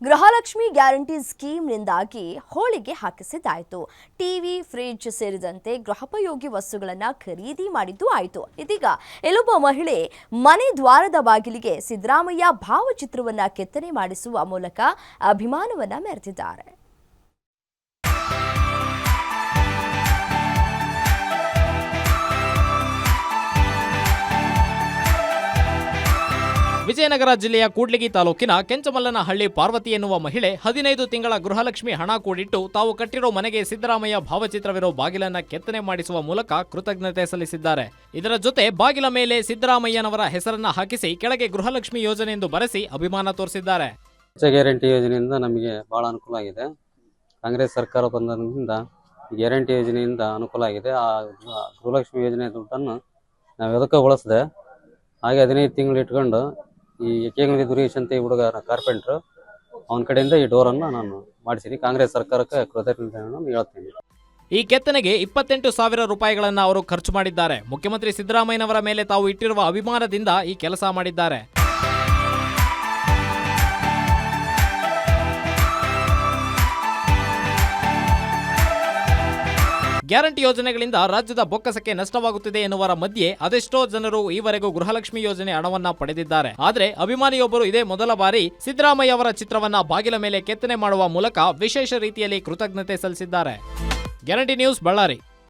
Gruhalakshmi guarantee ಸ್ಕೀಮ್ನಿಂದಾಗಿ ಹೋಳಿಗೆ ಹಾಕಿಸಿದ್ದಾಯಿತು. TV, fridge ಸೇರಿದಂತೆ ಗೃಹೋಪಯೋಗಿ ವಸ್ತುಗಳನ್ನು ಖರೀದಿ ಮಾಡಿದ್ದು ಆಯಿತು. ಇದೀಗ ಇಲ್ಲೊಬ್ಬ ಮಹಿಳೆ ಮನೆ ದ್ವಾರದ ಬಾಗಿಲಿಗೆ ಸಿದ್ದರಾಮಯ್ಯ ಭಾವಚಿತ್ರವನ್ನ ಕೆತ್ತನೆ ಮಾಡಿಸುವ ಮೂಲಕ ಅಭಿಮಾನವನ್ನ ಮೆರೆದಿದ್ದಾರೆ. ವಿಜಯನಗರ ಜಿಲ್ಲೆಯ ಕೂಡ್ಲಿಗಿ ತಾಲೂಕಿನ ಕೆಂಚಮಲ್ಲನಹಳ್ಳಿ ಪಾರ್ವತಿ ಎನ್ನುವ ಮಹಿಳೆ 15 ತಿಂಗಳ ಗೃಹಲಕ್ಷ್ಮಿ ಹಣ ಕೂಡಿಟ್ಟು ತಾವು ಕಟ್ಟಿರೋ ಮನೆಗೆ ಸಿದ್ದರಾಮಯ್ಯ ಭಾವಚಿತ್ರವಿರೋ ಬಾಗಿಲನ್ನ ಕೆತ್ತನೆ ಮಾಡಿಸುವ ಮೂಲಕ ಕೃತಜ್ಞತೆ ಸಲ್ಲಿಸಿದ್ದಾರೆ. ಇದರ ಜೊತೆ ಬಾಗಿಲ ಮೇಲೆ ಸಿದ್ದರಾಮಯ್ಯನವರ ಹೆಸರನ್ನ ಹಾಕಿಸಿ ಕೆಳಗೆ ಗೃಹಲಕ್ಷ್ಮಿ ಯೋಜನೆ ಎಂದು ಬರೆಸಿ ಅಭಿಮಾನ ತೋರಿಸಿದ್ದಾರೆ. ಗ್ಯಾರಂಟಿ ಯೋಜನೆಯಿಂದ ನಮಗೆ ಬಹಳ ಅನುಕೂಲ ಆಗಿದೆ. ಕಾಂಗ್ರೆಸ್ ಸರ್ಕಾರ ಬಂದಿಂದ ಗ್ಯಾರಂಟಿ ಯೋಜನೆಯಿಂದ ಅನುಕೂಲ ಆಗಿದೆ. ಆ ಗೃಹಲಕ್ಷ್ಮಿ ಯೋಜನೆ ದುಡ್ಡನ್ನು ನಾವು ಎದಕ್ಕೆ ಬಳಸಿದೆ. ಹಾಗೆ 15 ತಿಂಗಳು ಇಟ್ಕೊಂಡು ಈ ಕೇಂದ್ರ ದುರೇಶ್ ಅಂತ ಹುಡುಗ ಕಾರ್ಪೆಂಟ್ರು ಅವನ ಕಡೆಯಿಂದ ಈ ಡೋರನ್ನು ನಾನು ಮಾಡಿಸಿನಿ. ಕಾಂಗ್ರೆಸ್ ಸರ್ಕಾರಕ್ಕೆ ಕೃತಜ್ಞತೆಯನ್ನು ಹೇಳ್ತೀನಿ. ಈ ಕೆತ್ತನೆಗೆ 28,000 ರೂಪಾಯಿಗಳನ್ನು ಅವರು ಖರ್ಚು ಮಾಡಿದ್ದಾರೆ. ಮುಖ್ಯಮಂತ್ರಿ ಸಿದ್ದರಾಮಯ್ಯನವರ ಮೇಲೆ ತಾವು ಇಟ್ಟಿರುವ ಅಭಿಮಾನದಿಂದ ಈ ಕೆಲಸ ಮಾಡಿದ್ದಾರೆ. ಗ್ಯಾರಂಟಿ ಯೋಜನೆಗಳಿಂದ ರಾಜ್ಯದ ಬೊಕ್ಕಸಕ್ಕೆ ನಷ್ಟವಾಗುತ್ತಿದೆ ಎನ್ನುವರ ಮಧ್ಯೆ ಅದೆಷ್ಟೋ ಜನರು ಈವರೆಗೂ ಗೃಹಲಕ್ಷ್ಮಿ ಯೋಜನೆ ಹಣವನ್ನ ಪಡೆದಿದ್ದಾರೆ. ಆದರೆ ಅಭಿಮಾನಿಯೊಬ್ಬರು ಇದೇ ಮೊದಲ ಬಾರಿ ಸಿದ್ದರಾಮಯ್ಯ ಅವರ ಚಿತ್ರವನ್ನ ಬಾಗಿಲ ಮೇಲೆ ಕೆತ್ತನೆ ಮಾಡುವ ಮೂಲಕ ವಿಶೇಷ ರೀತಿಯಲ್ಲಿ ಕೃತಜ್ಞತೆ ಸಲ್ಲಿಸಿದ್ದಾರೆ. Guarantee news, Ballari.